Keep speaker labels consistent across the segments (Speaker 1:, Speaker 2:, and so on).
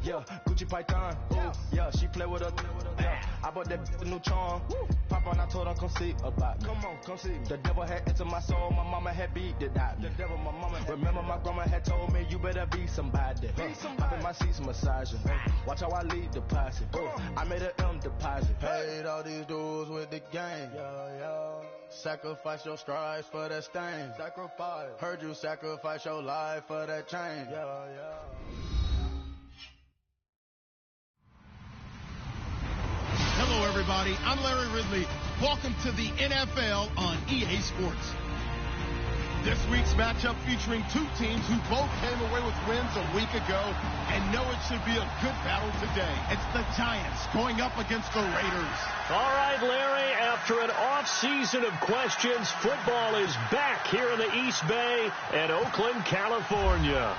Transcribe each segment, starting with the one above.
Speaker 1: Yeah, Gucci Python. Ooh, yeah, she play with her. Yeah, I bought that new charm. Pop on, I told her come see about me. Come see me. The devil had into my soul. My mama had beat it out. The devil, my mama. Remember my grandma had told me you better be somebody. Pop in my seats massaging. Watch how I lead the posse. I made an M deposit.
Speaker 2: Paid all these dudes with the game. Sacrifice your strides for that stain. Sacrifice. Heard you sacrifice your life for that change.
Speaker 3: Hello, everybody. I'm Larry Ridley. Welcome to the NFL on EA Sports. This week's matchup featuring two teams who both came away with wins a week ago and know it should be a good battle today. It's the Giants going up against the Raiders.
Speaker 4: All right, Larry, after an off-season of questions, football is back here in the East Bay and Oakland, California.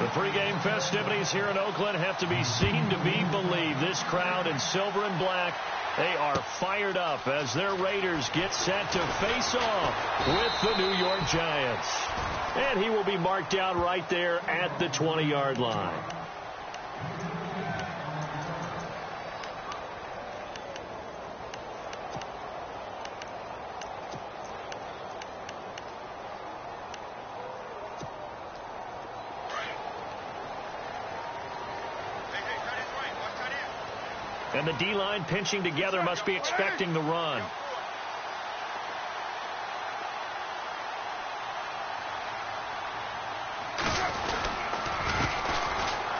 Speaker 4: The pregame festivities here in Oakland have to be seen to be believed. This crowd in silver and black, they are fired up as their Raiders get set to face off with the New York Giants. And he will be marked down right there at the 20-yard line. And the D-line pinching together must be expecting the run.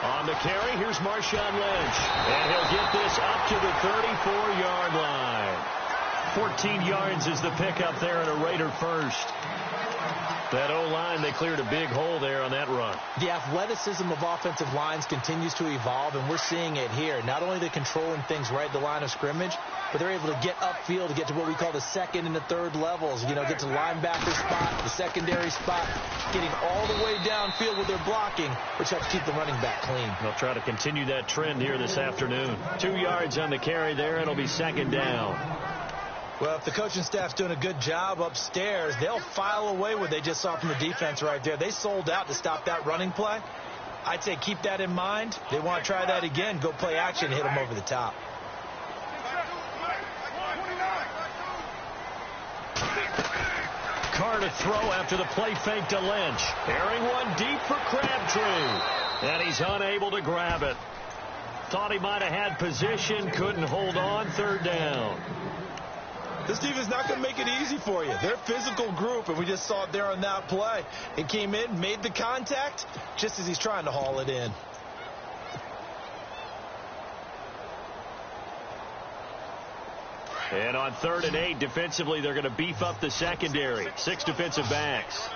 Speaker 4: On the carry, here's Marshawn Lynch. And he'll get this up to the 34-yard line. 14 yards is the pickup there in a Raider first. That O-line, they cleared a big hole there on that run.
Speaker 5: The athleticism of offensive lines continues to evolve, and we're seeing it here. Not only are they controlling things right at the line of scrimmage, but they're able to get upfield to get to what we call the second and the third levels. You know, get to the linebacker spot, the secondary spot, getting all the way downfield with their blocking, which helps keep the running back clean.
Speaker 4: They'll try to continue that trend here this afternoon. 2 yards on the carry there. It'll be second down.
Speaker 5: Well, if the coaching staff's doing a good job upstairs, they'll file away what they just saw from the defense right there. They sold out to stop that running play. I'd say keep that in mind. They want to try that again. Go play action and hit them over the top.
Speaker 4: Carr to throw after the play fake to Lynch. Airing one deep for Crabtree. And he's unable to grab it. Thought he might have had position, couldn't hold on, third down.
Speaker 5: This defense is not going to make it easy for you. They're a physical group, and we just saw it there on that play. It came in, made the contact, just as he's trying to haul it in.
Speaker 4: And on 3rd and 8, defensively, they're going to beef up the secondary. 6 defensive backs.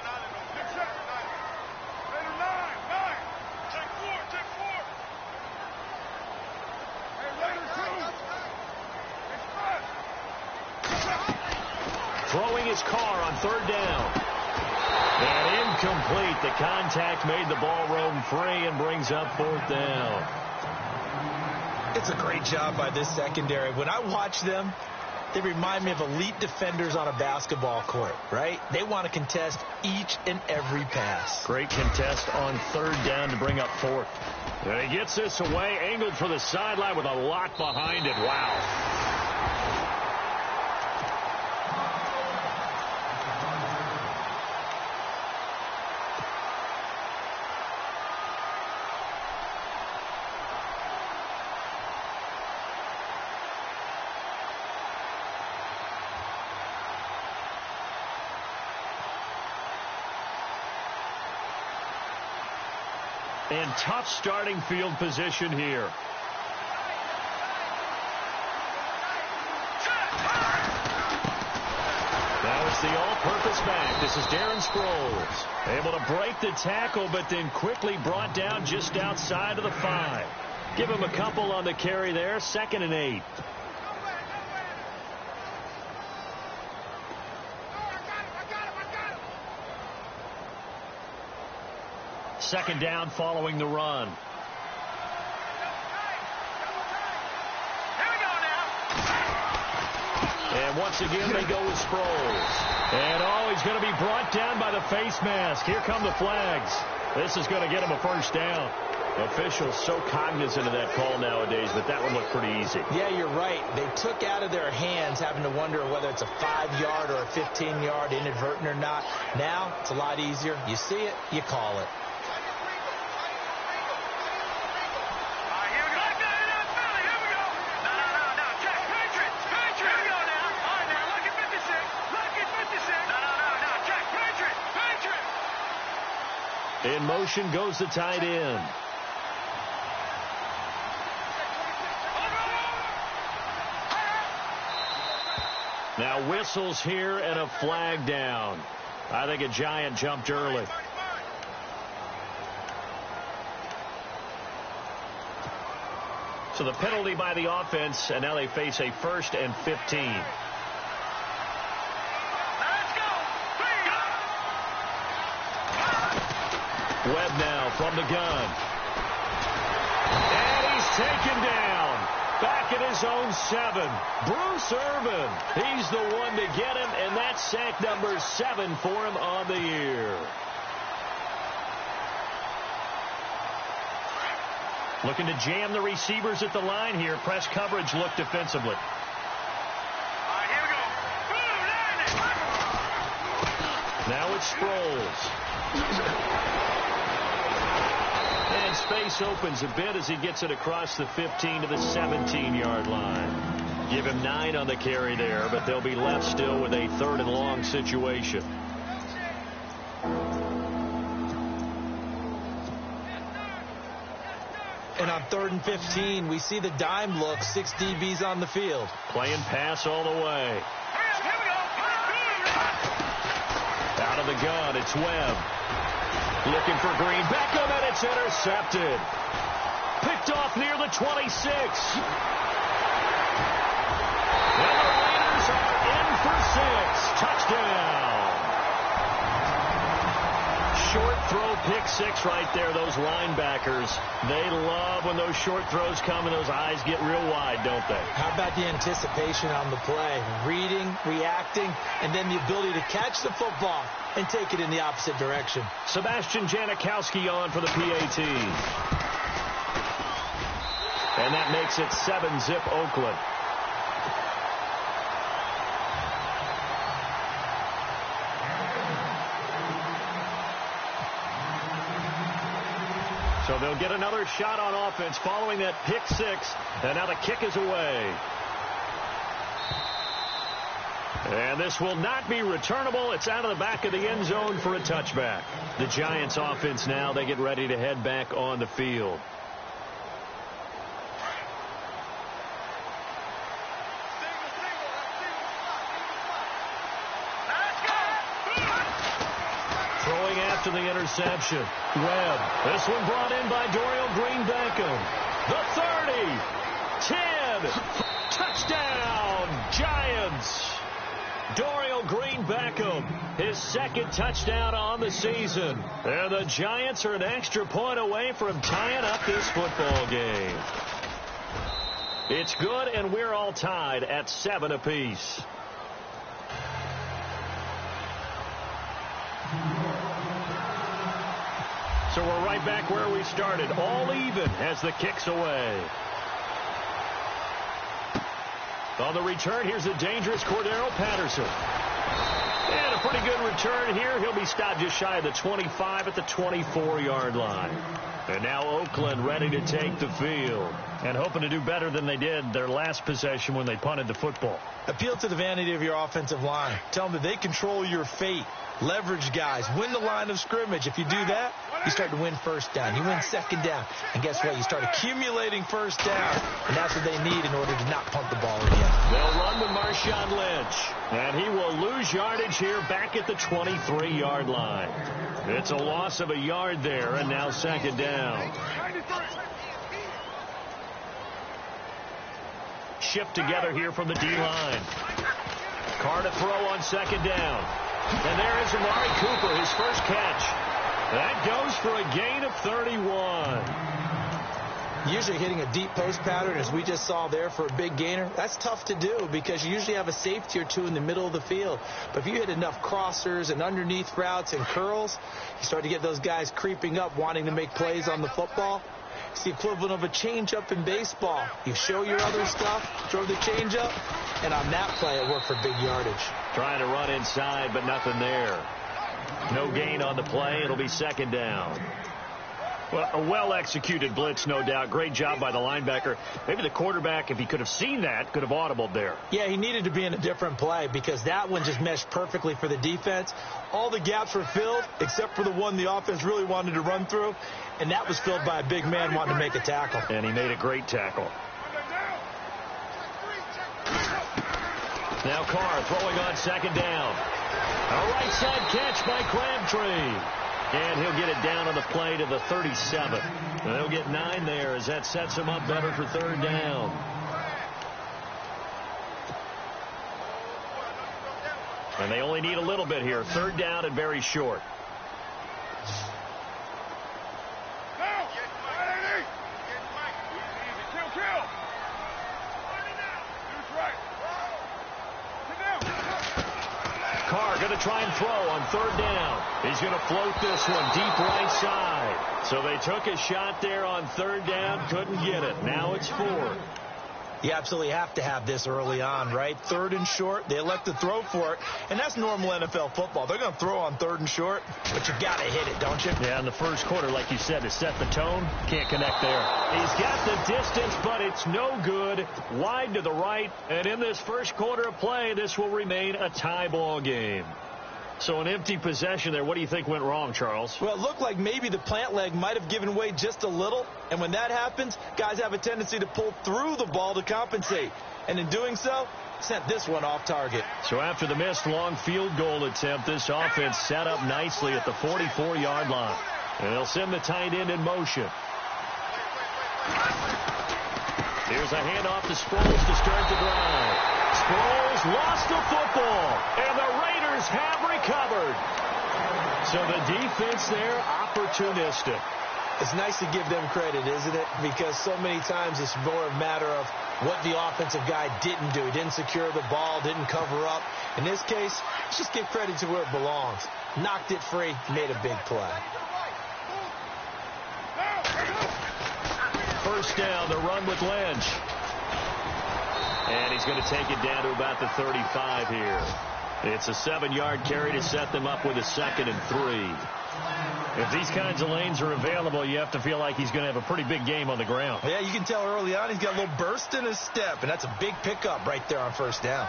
Speaker 4: Throwing his Carr on 3rd down. And incomplete. The contact made the ball roam free and brings up 4th down.
Speaker 5: It's a great job by this secondary. When I watch them, they remind me of elite defenders on a basketball court, right? They want to contest each and every pass.
Speaker 4: Great contest on 3rd down to bring up 4th. And he gets this away, angled for the sideline with a lot behind it. Wow. And tough starting field position here. Now it's the all-purpose back. This is Darren Sproles. Able to break the tackle, but then quickly brought down just outside of the 5. Give him a couple on the carry there. 2nd and 8. Second down following the run. And once again, they go with Sproles. And, he's going to be brought down by the face mask. Here come the flags. This is going to get him a 1st down. Officials so cognizant of that call nowadays, but that one looked pretty easy.
Speaker 5: Yeah, you're right. They took out of their hands having to wonder whether it's a 5-yard or a 15-yard, inadvertent or not. Now, it's a lot easier. You see it, you call it.
Speaker 4: In motion goes the tight end. Now whistles here and a flag down. I think a Giant jumped early. So the penalty by the offense, and now they face a 1st and 15. Webb now from the gun. And he's taken down. Back at his own 7. Bruce Irvin. He's the one to get him, and that's sack number 7 for him on the year. Looking to jam the receivers at the line here. Press coverage look defensively. Now it's Sproles. And space opens a bit as he gets it across the 15 to the 17-yard line. Give him 9 on the carry there, but they'll be left still with a 3rd and long situation.
Speaker 5: And on 3rd and 15, we see the dime look, 6 DBs on the field.
Speaker 4: Playing pass all the way. Out of the gun, it's Webb. Looking for Green. Beckham, and it's intercepted. Picked off near the 26. And the Raiders are in for 6. Touchdown. Short throw, pick 6 right there. Those linebackers, they love when those short throws come and those eyes get real wide, don't they?
Speaker 5: How about the anticipation on the play? Reading, reacting, and then the ability to catch the football and take it in the opposite direction.
Speaker 4: Sebastian Janikowski on for the PAT. And that makes it 7-zip Oakland. So they'll get another shot on offense following that pick 6. And now the kick is away. And this will not be returnable. It's out of the back of the end zone for a touchback. The Giants offense now, they get ready to head back on the field. Throwing after the interception. Webb. This one brought in by Dorial Green-Beckham. The 30. 10. Touchdown, Giants. Dorial Green-Beckham, his 2nd touchdown on the season. And the Giants are an extra point away from tying up this football game. It's good, and we're all tied at 7 apiece. So we're right back where we started, all even as the kick's away. On the return, here's the dangerous Cordero Patterson. And a pretty good return here. He'll be stopped just shy of the 25 at the 24-yard line. And now Oakland ready to take the field and hoping to do better than they did their last possession when they punted the football.
Speaker 5: Appeal to the vanity of your offensive line. Tell them that they control your fate. Leverage guys. Win the line of scrimmage. If you do that, you start to win 1st down. You win 2nd down. And guess what? You start accumulating 1st down. And that's what they need in order to not punt the ball again.
Speaker 4: They'll run with Marshawn Lynch. And he will lose yardage here back at the 23-yard line. It's a loss of a yard there, and now 2nd down. Shift together here from the D-line. Carr to throw on 2nd down. And there is Amari Cooper, his first catch. That goes for a gain of 31.
Speaker 5: Usually hitting a deep post pattern, as we just saw there, for a big gainer, that's tough to do because you usually have a safety or 2 in the middle of the field. But if you hit enough crossers and underneath routes and curls, you start to get those guys creeping up, wanting to make plays on the football. It's the equivalent of a changeup in baseball. You show your other stuff, throw the changeup, and on that play, it worked for big yardage.
Speaker 4: Trying to run inside, but nothing there. No gain on the play. It'll be second down. Well, a well-executed blitz, no doubt. Great job by the linebacker. Maybe the quarterback, if he could have seen that, could have audibled there.
Speaker 5: Yeah, he needed to be in a different play because that one just meshed perfectly for the defense. All the gaps were filled except for the one the offense really wanted to run through, and that was filled by a big man wanting to make a tackle.
Speaker 4: And he made a great tackle. Now Carr throwing on second down. A right side catch by Crabtree. And he'll get it down on the play to the 37. And they'll get 9 there as that sets him up better for third down. And they only need a little bit here. Third down and very short. Carr going to try and throw on third down. He's going to float this one deep right side. So they took a shot there on third down, couldn't get it. Now it's 4.
Speaker 5: You absolutely have to have this early on, right? Third and short, they elect to throw for it, and that's normal NFL football. They're going to throw on third and short, but you got to hit it, don't you?
Speaker 4: Yeah, in the first quarter, like you said, to set the tone, can't connect there. He's got the distance, but it's no good. Wide to the right, and in this first quarter of play, this will remain a tie ball game. So an empty possession there. What do you think went wrong, Charles?
Speaker 5: Well, it looked like maybe the plant leg might have given way just a little. And when that happens, guys have a tendency to pull through the ball to compensate. And in doing so, sent this one off target.
Speaker 4: So after the missed long field goal attempt, this offense set up nicely at the 44-yard line. And they'll send the tight end in motion. Here's a handoff to Sproles to start the drive. Sproles lost the football, and the Raiders have recovered. So the defense there, opportunistic.
Speaker 5: It's nice to give them credit, isn't it? Because so many times it's more a matter of what the offensive guy didn't do. He didn't secure the ball, didn't cover up. In this case, let's just give credit to where it belongs. Knocked it free, made a big play.
Speaker 4: First down, the run with Lynch. And he's going to take it down to about the 35 here. It's a 7-yard carry to set them up with a 2nd and 3. If these kinds of lanes are available, you have to feel like he's going to have a pretty big game on the ground.
Speaker 5: Yeah, you can tell early on he's got a little burst in his step, and that's a big pickup right there on first down.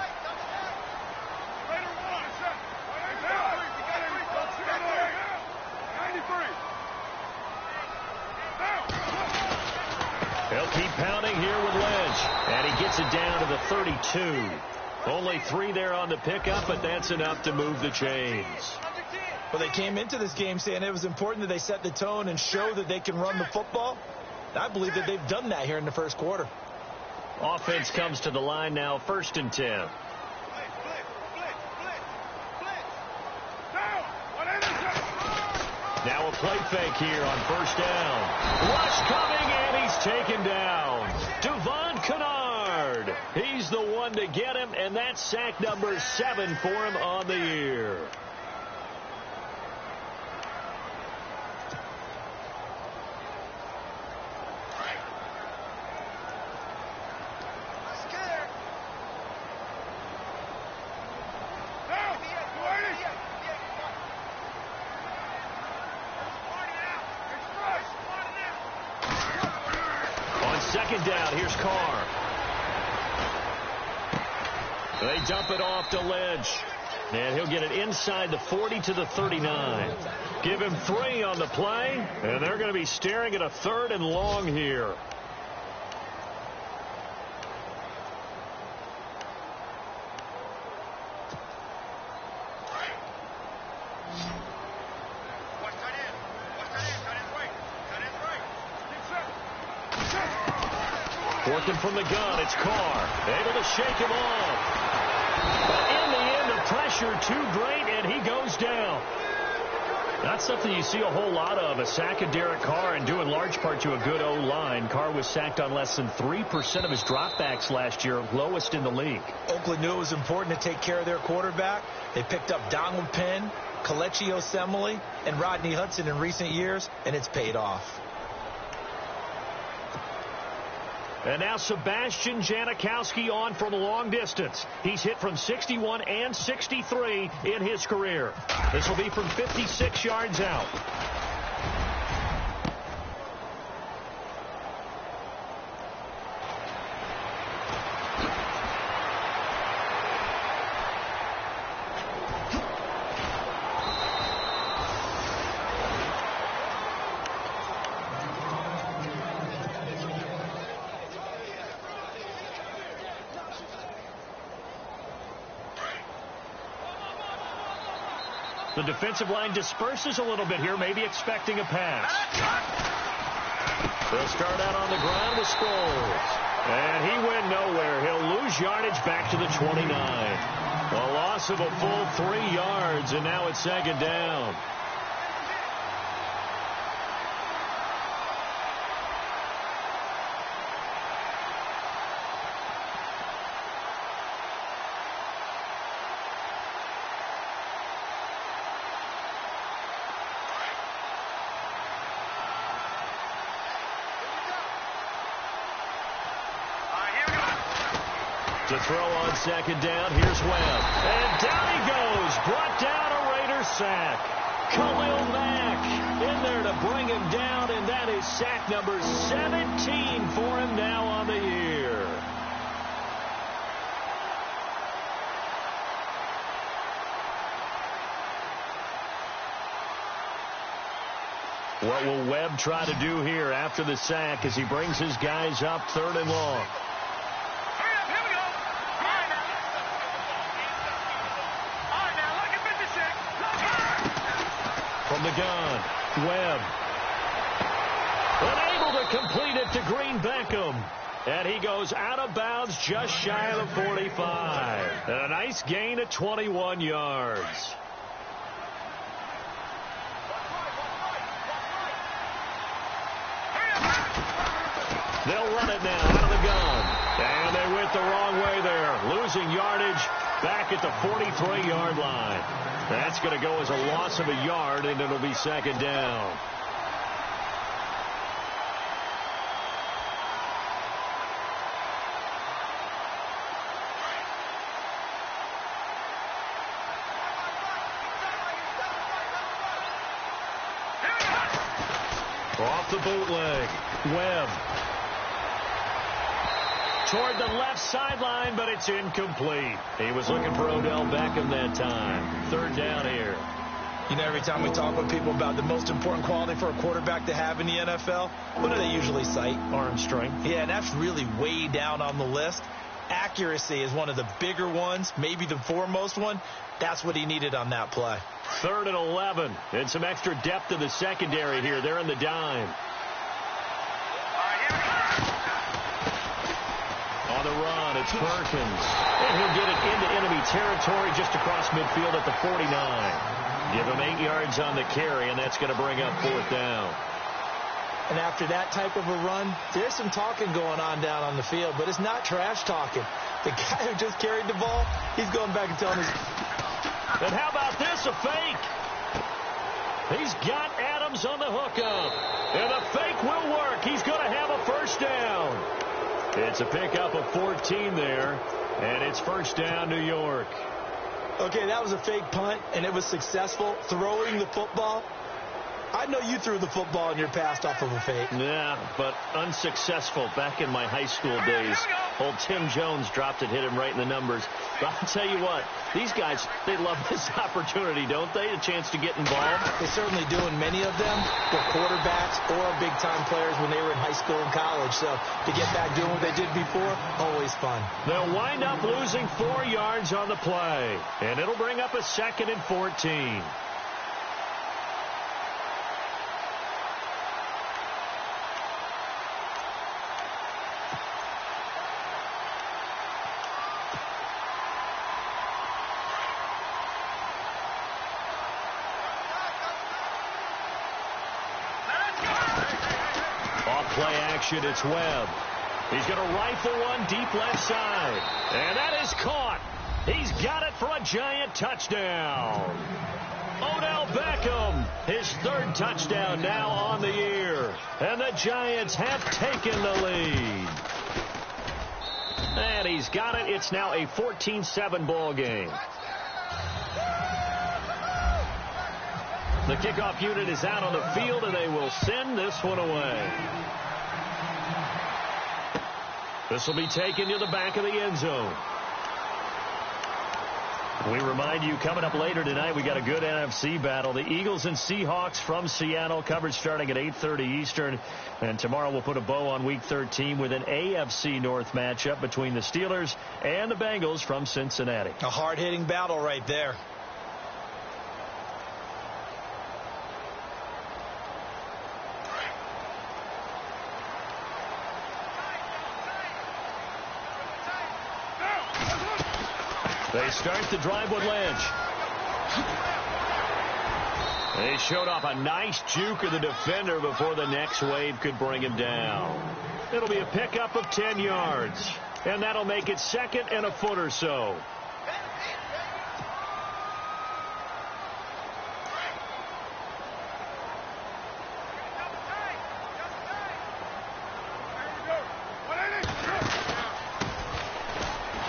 Speaker 4: They'll keep pounding here with Lynch. And he gets it down to the 32. Only 3 there on the pickup, but that's enough to move the chains.
Speaker 5: Well, they came into this game saying it was important that they set the tone and show that they can run the football. I believe that they've done that here in the first quarter.
Speaker 4: Offense comes to the line now, 1st and 10. Now a play fake here on first down. Rush coming, and he's taken down. Devon Kennard. He's the one to get him, and that's sack number 7 for him on the year. Second down, here's Carr. They dump it off to Lynch. And he'll get it inside the 40 to the 39. Give him 3 on the play, and they're going to be staring at a 3rd and long here. Working from the gun, it's Carr. Able to shake him off. But in the end, the pressure too great, and he goes down. That's something you see a whole lot of, a sack of Derek Carr, and due in large part to a good O-line. Carr was sacked on less than 3% of his dropbacks last year, lowest in the league.
Speaker 5: Oakland knew it was important to take care of their quarterback. They picked up Donald Penn, Kelechi Osemele, and Rodney Hudson in recent years, and it's paid off.
Speaker 4: And now Sebastian Janikowski on from long distance. He's hit from 61 and 63 in his career. This will be from 56 yards out. The defensive line disperses a little bit here, maybe expecting a pass. They'll start out on the ground with Sproles. And he went nowhere. He'll lose yardage back to the 29. A loss of a full 3 yards, and now it's second down. To throw on second down, here's Webb. And down he goes. Brought down a Raider sack. Khalil Mack in there to bring him down, and that is sack number 17 for him now on the year. What will Webb try to do here after the sack as he brings his guys up 3rd and long? From the gun, Webb. Unable to complete it to Green Beckham. And he goes out of bounds just shy of the 45. And a nice gain of 21 yards. They'll run it now out of the gun. And they went the wrong way there. Losing yardage back at the 43-yard line. That's going to go as a loss of a yard, and it'll be second down. Off the bootleg, Webb. Toward the left sideline, but it's incomplete. He was looking for Odell Beckham that time. 3rd down here.
Speaker 5: You know, every time we talk with people about the most important quality for a quarterback to have in the NFL, what do they usually cite?
Speaker 4: Arm strength.
Speaker 5: Yeah, and that's really way down on the list. Accuracy is one of the bigger ones, maybe the foremost one. That's what he needed on that play.
Speaker 4: 3rd and 11. And some extra depth in the secondary here. They're in the dime. On the run, it's Perkins. And he'll get it into enemy territory just across midfield at the 49. Give him 8 yards on the carry, and that's going to bring up 4th down.
Speaker 5: And after that type of a run, there's some talking going on down on the field, but it's not trash talking. The guy who just carried the ball, he's going back and telling his...
Speaker 4: And how about this, a fake? He's got Adams on the hookup. And the fake will work. He's going to have a 1st down. It's a pickup of 14 there, and it's 1st down, New York.
Speaker 5: Okay, that was a fake punt, and it was successful. Throwing the football, I know you threw the football in your past off of a fake.
Speaker 4: Yeah, but unsuccessful back in my high school days. Old Tim Jones dropped it, hit him right in the numbers. But I'll tell you what, these guys, they love this opportunity, don't they? A chance to get involved.
Speaker 5: They certainly do, and many of them were quarterbacks or big-time players when they were in high school and college. So to get back doing what they did before, always fun.
Speaker 4: They'll wind up losing 4 yards on the play, and it'll bring up a 2nd and 14. Play action, it's Webb. He's going to rifle one deep left side. And that is caught. He's got it for a giant touchdown. Odell Beckham, his 3rd touchdown now on the year. And the Giants have taken the lead. And he's got it. It's now a 14-7 ball game. The kickoff unit is out on the field, and they will send this one away. This will be taken to the back of the end zone. We remind you, coming up later tonight, we got a good NFC battle. The Eagles and Seahawks from Seattle, coverage starting at 8:30 Eastern. And tomorrow we'll put a bow on Week 13 with an AFC North matchup between the Steelers and the Bengals from Cincinnati.
Speaker 5: A hard-hitting battle right there.
Speaker 4: They start the drive with Lynch. They showed off a nice juke of the defender before the next wave could bring him down. It'll be a pickup of 10 yards, and that'll make it second and a foot or so.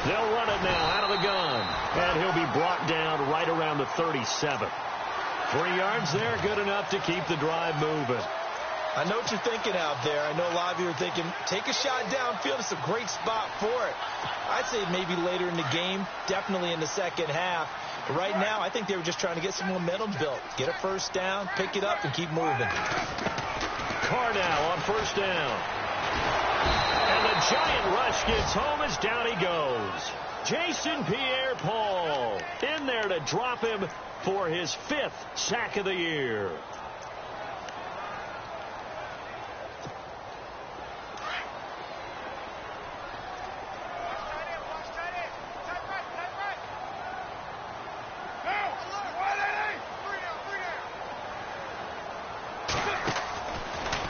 Speaker 4: They'll run it now out of the gun, and he'll be brought down right around the 37. 3 yards there, good enough to keep the drive moving.
Speaker 5: I know what you're thinking out there. I know a lot of you are thinking, take a shot downfield. It's a great spot for it. I'd say maybe later in the game, definitely in the second half. But right now, I think they were just trying to get some momentum built. Get a first down, pick it up, and keep moving.
Speaker 4: Carr now on first down. And the giant rush gets home as down he goes. Jason Pierre-Paul in there to drop him for his 5th sack of the year.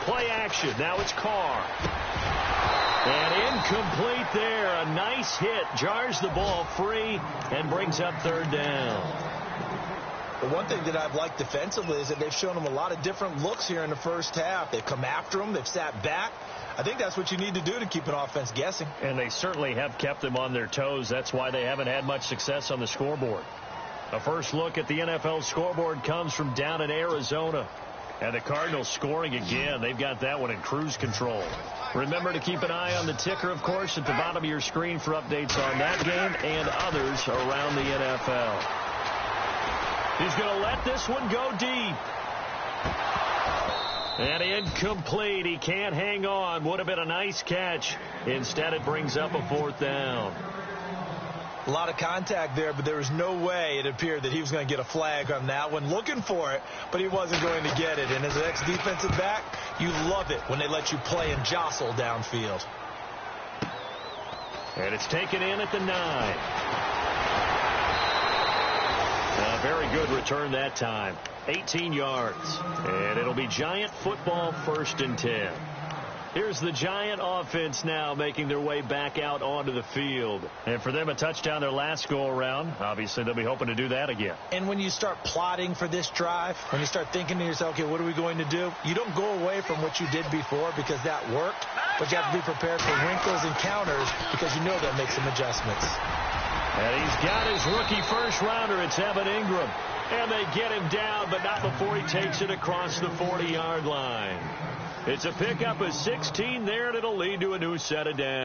Speaker 4: Play action. Now it's Carr. And incomplete there. A nice hit. Jars the ball free and brings up third down.
Speaker 5: The one thing that I've liked defensively is that they've shown him a lot of different looks here in the first half. They've come after him. They've sat back. I think that's what you need to do to keep an offense guessing.
Speaker 4: And they certainly have kept them on their toes. That's why they haven't had much success on the scoreboard. A first look at the NFL scoreboard comes from down in Arizona. And the Cardinals scoring again. They've got that one in cruise control. Remember to keep an eye on the ticker, of course, at the bottom of your screen for updates on that game and others around the NFL. He's going to let this one go deep. And incomplete. He can't hang on. Would have been a nice catch. Instead, it brings up a 4th down.
Speaker 5: A lot of contact there, but there was no way it appeared that he was going to get a flag on that one. Looking for it, but he wasn't going to get it. And as an ex-defensive back, you love it when they let you play and jostle downfield.
Speaker 4: And it's taken in at the 9. A very good return that time. 18 yards. And it'll be Giant football 1st and 10. Here's the Giant offense now making their way back out onto the field. And for them, a touchdown their last go-around. Obviously, they'll be hoping to do that again.
Speaker 5: And when you start plotting for this drive, when you start thinking to yourself, okay, what are we going to do? You don't go away from what you did before because that worked. But you have to be prepared for wrinkles and counters because you know they'll make some adjustments.
Speaker 4: And he's got his rookie first-rounder. It's Evan Ingram. And they get him down, but not before he takes it across the 40-yard line. It's a pickup of 16 there, and it'll lead to a new set of downs.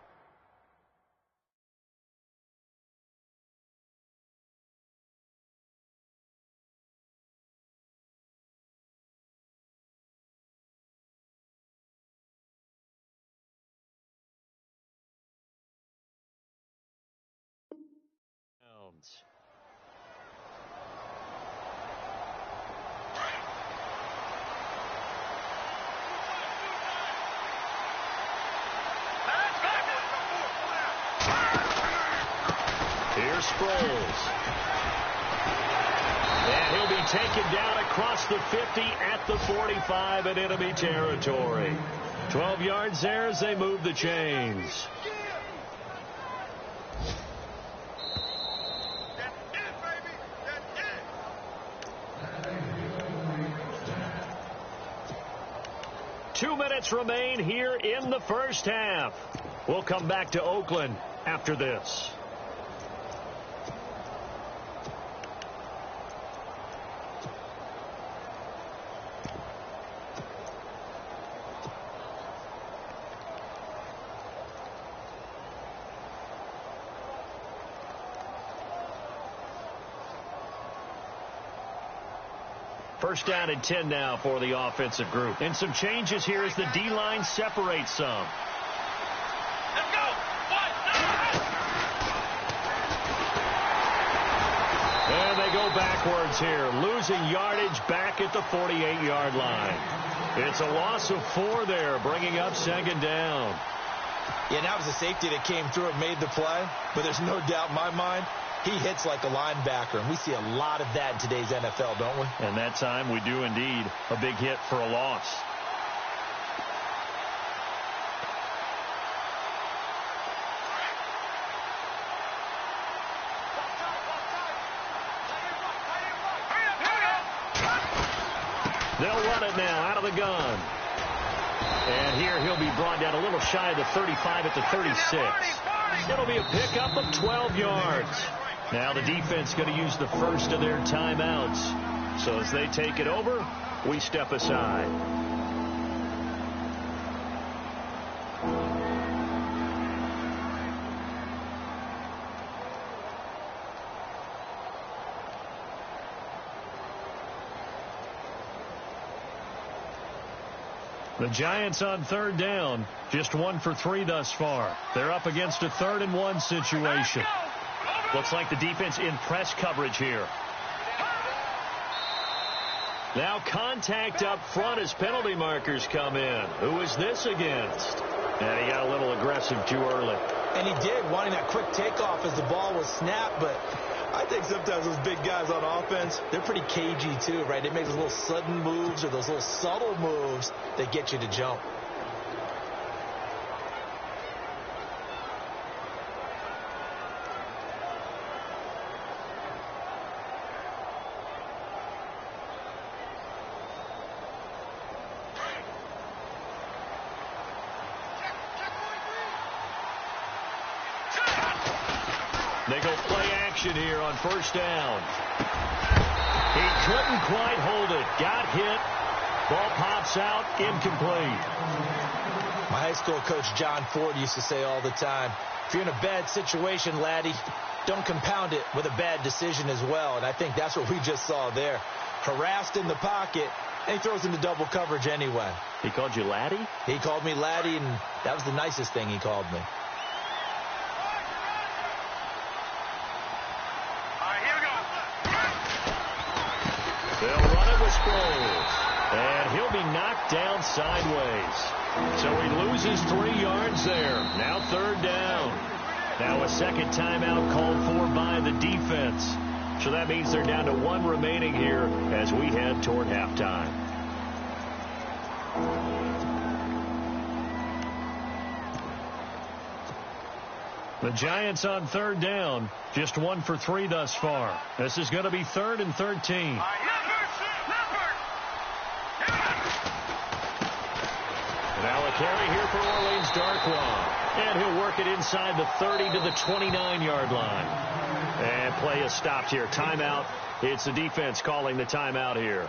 Speaker 4: Here's Sproles. And he'll be taken down across the 50 at the 45 in enemy territory. 12 yards there as they move the chains. minutes remain here in the first half. We'll come back to Oakland after this. First down and 10 now for the offensive group. And some changes here as the D-line separates some.
Speaker 6: Let's go.
Speaker 4: And they go backwards here, losing yardage back at the 48-yard line. It's a loss of 4 there, bringing up second down.
Speaker 5: Yeah, that was a safety that came through and made the play. But there's no doubt in my mind, he hits like a linebacker, and we see a lot of that in today's NFL, don't we?
Speaker 4: And that time we do indeed. A big hit for a loss. They'll run it now out of the gun. And here he'll be brought down a little shy of the 35 at the 36. It'll be a pickup of 12 yards. Now the defense going to use the first of their timeouts. So as they take it over, we step aside. The Giants on third down, just 1 for 3 thus far. They're up against a 3rd and 1 situation. Looks like the defense in press coverage here. Now contact up front as penalty markers come in. Who is this against? And he got a little aggressive too early.
Speaker 5: And he did, wanting that quick takeoff as the ball was snapped. But I think sometimes those big guys on offense, they're pretty cagey too, right? They make those little sudden moves or those little subtle moves that get you to jump.
Speaker 4: They go play action here on first down. He couldn't quite hold it. Got hit. Ball pops out. Incomplete.
Speaker 5: My high school coach, John Ford, used to say all the time, if you're in a bad situation, laddie, don't compound it with a bad decision as well. And I think that's what we just saw there. Harassed in the pocket, and he throws into double coverage anyway.
Speaker 4: He called you laddie?
Speaker 5: He called me laddie, and that was the nicest thing he called me.
Speaker 4: They'll run it with Sproles. And he'll be knocked down sideways. So he loses 3 yards there. Now third down. Now a second timeout called for by the defense. So that means they're down to 1 remaining here as we head toward halftime. The Giants on third down, just 1 for 3 thus far. This is going to be 3rd and 13. Now a carry here for Orleans Darkwa. And he'll work it inside the 30 to the 29-yard line. And play is stopped here. Timeout. It's the defense calling the timeout here.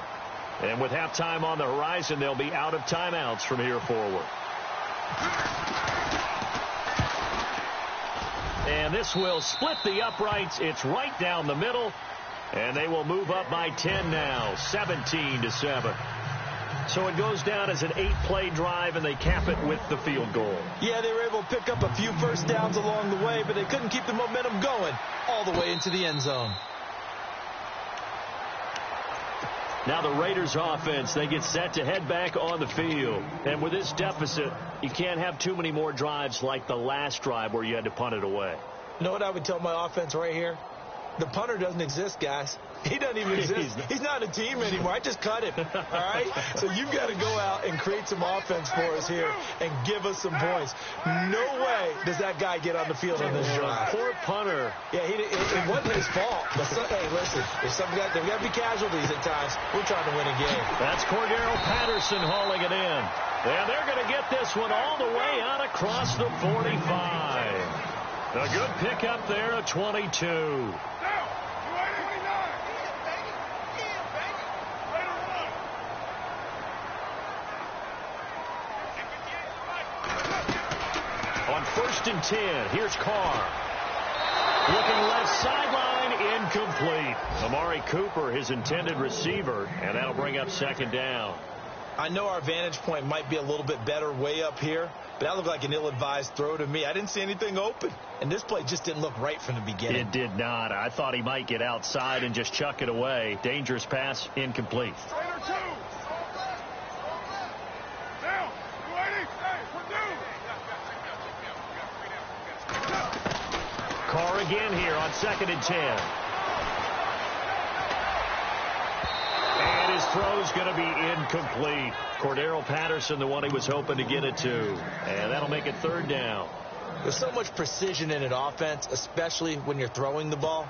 Speaker 4: And with halftime on the horizon, they'll be out of timeouts from here forward. And this will split the uprights. It's right down the middle. And they will move up by 10 now, 17-7. So it goes down as an 8-play drive, and they cap it with the field goal.
Speaker 5: Yeah, they were able to pick up a few first downs along the way, but they couldn't keep the momentum going all the way into the end zone.
Speaker 4: Now the Raiders offense, they get set to head back on the field. And with this deficit, you can't have too many more drives like the last drive where you had to punt it away.
Speaker 5: You know what I would tell my offense right here? The punter doesn't exist, guys. He doesn't even exist. He's not a team anymore. I just cut him, all right? So you've got to go out and create some offense for us here and give us some points. No way does that guy get on the field on this drive.
Speaker 4: Poor punter.
Speaker 5: Yeah, it wasn't his fault. But hey, listen, there's got to be casualties at times. We're trying to win a game.
Speaker 4: That's Cordero Patterson hauling it in. And they're going to get this one all the way out across the 45. A good pickup there at 22. On 1st and 10, here's Carr. Looking left sideline, incomplete. Amari Cooper, his intended receiver, and that'll bring up 2nd down.
Speaker 5: I know our vantage point might be a little bit better way up here, but that looked like an ill-advised throw to me. I didn't see anything open, and this play just didn't look right from the beginning.
Speaker 4: It did not. I thought he might get outside and just chuck it away. Dangerous pass, incomplete. Carr again here on 2nd and 10. And his throw's going to be incomplete. Cordero Patterson, the one he was hoping to get it to. And that'll make it 3rd down.
Speaker 5: There's so much precision in an offense, especially when you're throwing the ball.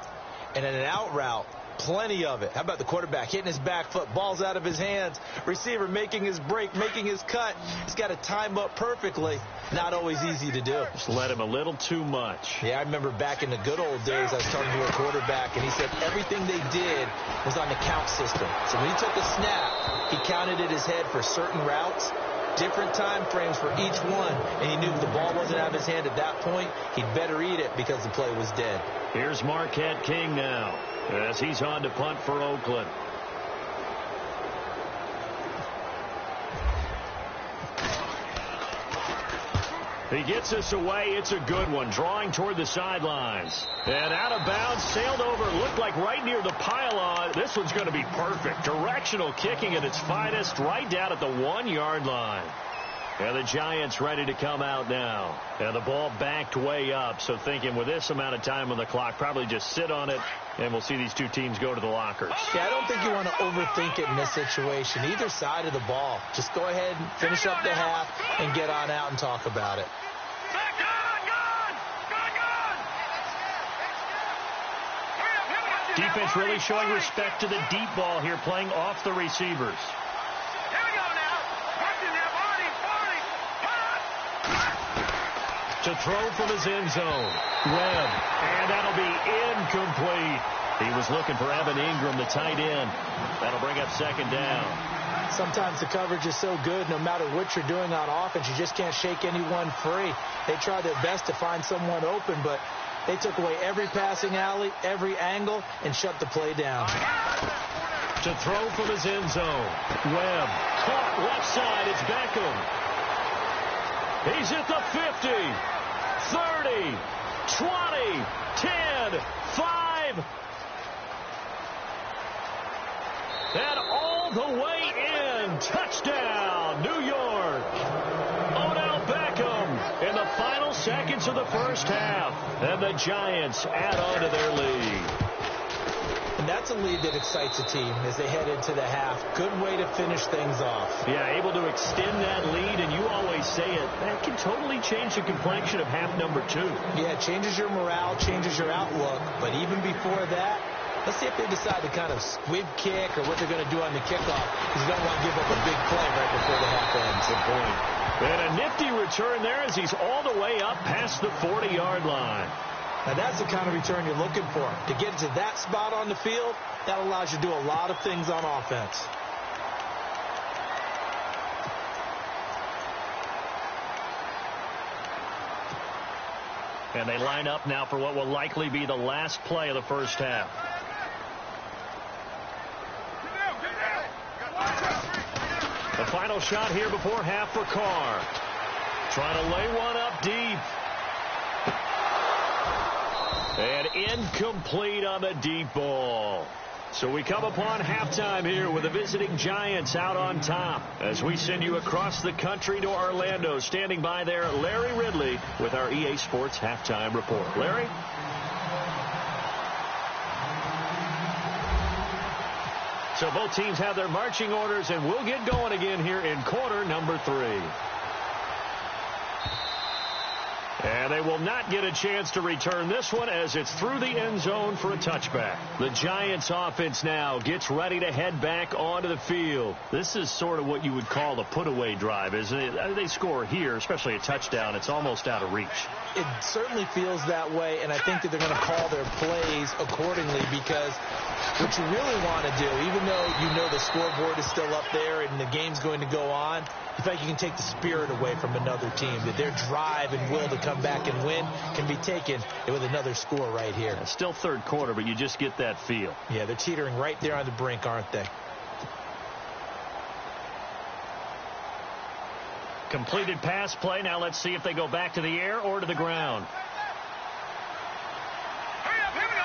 Speaker 5: And in an out route, plenty of it. How about the quarterback hitting his back foot, ball's out of his hands, receiver making his break, making his cut. He's got to time up perfectly. Not always easy to do.
Speaker 4: Just let him a little too much.
Speaker 5: Yeah, I remember back in the good old days, I was talking to a quarterback, and he said everything they did was on the count system. So when he took a snap, he counted in his head for certain routes, different time frames for each one, and he knew if the ball wasn't out of his hand at that point, he'd better eat it because the play was dead.
Speaker 4: Here's Marquette King now as he's on to punt for Oakland. He gets us away. It's a good one. Drawing toward the sidelines. And out of bounds, sailed over, looked like right near the pylon. This one's going to be perfect. Directional kicking at its finest, right down at the 1-yard line. And the Giants ready to come out now. And the ball backed way up. So thinking with this amount of time on the clock, probably just sit on it, and we'll see these two teams go to the lockers.
Speaker 5: Yeah, I don't think you want to overthink it in this situation. Either side of the ball. Just go ahead and finish up the half and get on out and talk about it.
Speaker 4: Defense really showing respect to the deep ball here, playing off the receivers.
Speaker 6: Here we go now.
Speaker 4: To throw from his end zone. Webb. And that'll be incomplete. He was looking for Evan Ingram, the tight end. That'll bring up 2nd down.
Speaker 5: Sometimes the coverage is so good, no matter what you're doing on offense, you just can't shake anyone free. They try their best to find someone open, but they took away every passing alley, every angle, and shut the play down.
Speaker 4: To throw from his end zone. Webb. Caught left side. It's Beckham. He's at the 50. 30. 20. 10. 5. And all the way in. Touchdown, New York. Odell Beckham in the final seconds of the first half. And the Giants add on to their lead.
Speaker 5: And that's a lead that excites a team as they head into the half. Good way to finish things off.
Speaker 4: Yeah, able to extend that lead, and you always say it, that can totally change the complexion of half number 2.
Speaker 5: Yeah, it changes your morale, changes your outlook. But even before that, let's see if they decide to kind of squib kick or what they're going to do on the kickoff, because you don't want to give up a big play right before the half ends.
Speaker 4: Good point. And a nifty return there as he's all the way up past the 40-yard line.
Speaker 5: Now, that's the kind of return you're looking for. To get to that spot on the field, that allows you to do a lot of things on offense.
Speaker 4: And they line up now for what will likely be the last play of the first half. The final shot here before half for Carr. Trying to lay one up deep. And incomplete on the deep ball. So we come upon halftime here with the visiting Giants out on top as we send you across the country to Orlando. Standing by there, Larry Ridley with our EA Sports Halftime Report. Larry? So both teams have their marching orders, and we'll get going again here in quarter number 3. And they will not get a chance to return this one as it's through the end zone for a touchback. The Giants offense now gets ready to head back onto the field. This is sort of what you would call the put-away drive, isn't it? They score here, especially a touchdown. It's almost out of reach.
Speaker 5: It certainly feels that way, and I think that they're going to call their plays accordingly because what you really want to do, even though you know the scoreboard is still up there and the game's going to go on, in fact, you can take the spirit away from another team, that their drive and will to come back and win can be taken with another score right here.
Speaker 4: It's still third quarter, but you just get that feel.
Speaker 5: Yeah, they're teetering right there on the brink, aren't they?
Speaker 4: Completed pass play. Now let's see if they go back to the air or to the ground.
Speaker 6: Hurry up, here we go.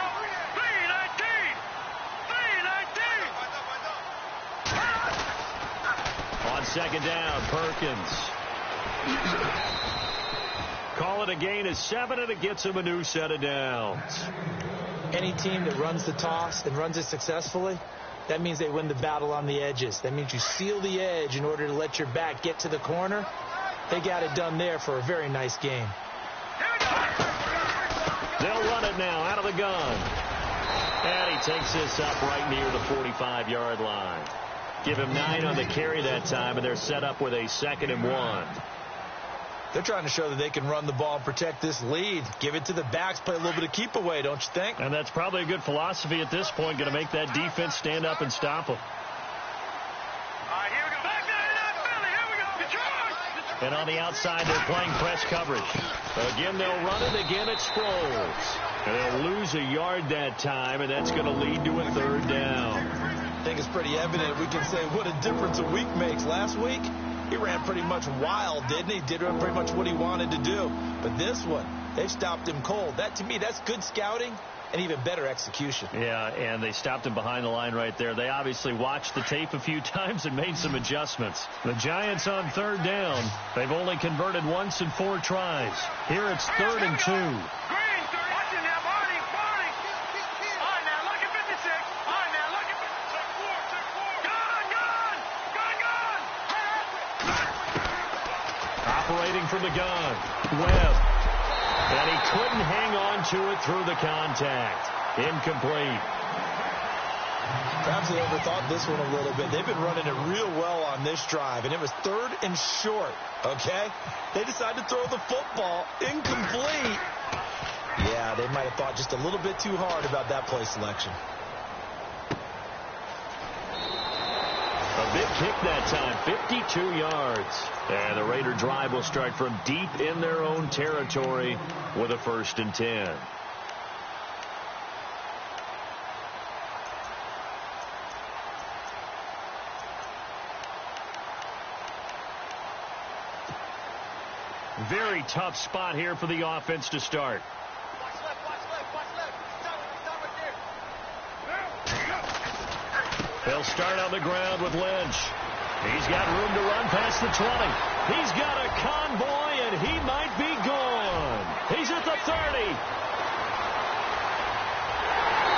Speaker 6: 3-19.
Speaker 4: On second down, Perkins. Call it a gain of 7, and it gets him a new set of downs.
Speaker 5: Any team that runs the toss and runs it successfully, that means they win the battle on the edges. That means you seal the edge in order to let your back get to the corner. They got it done there for a very nice game.
Speaker 4: They'll run it now out of the gun. And he takes this up right near the 45-yard line. Give him 9 on the carry that time, and they're set up with a 2nd and 1.
Speaker 5: They're trying to show that they can run the ball and protect this lead. Give it to the backs, play a little bit of keep away, don't you think?
Speaker 4: And that's probably a good philosophy at this point, going to make that defense stand up and stop them.
Speaker 6: All right, here we go. Back there, Philly, here we go. Detroit.
Speaker 4: And on the outside, they're playing press coverage. Again, they'll run it. Again, it Sproles. And they'll lose a yard that time, and that's going to lead to a 3rd down.
Speaker 5: I think it's pretty evident. We can say what a difference a week makes. Last week, he ran pretty much wild, didn't he? Did pretty much what he wanted to do. But this one, they stopped him cold. That, to me, that's good scouting and even better execution.
Speaker 4: Yeah, and they stopped him behind the line right there. They obviously watched the tape a few times and made some adjustments. The Giants on 3rd down. They've only converted once in 4 tries. Here it's 3rd and 2.
Speaker 6: Green, 30. Watching now, Barney. All right, now, look at 56. All right, now, look at 56. Gun.
Speaker 4: Operating from the gun. Webb. And he couldn't hang on to it through the contact. Incomplete.
Speaker 5: Perhaps they overthought this one a little bit. They've been running it real well on this drive, and it was 3rd and short, okay? They decided to throw the football. Incomplete. Yeah, they might have thought just a little bit too hard about that play selection.
Speaker 4: A big kick that time, 52 yards. And the Raider drive will start from deep in their own territory with a 1st and 10. Very tough spot here for the offense to start.
Speaker 6: Watch left.
Speaker 4: They'll start on the ground with Lynch. He's got room to run past the 20. He's got a convoy, and he might be gone. He's at the 30.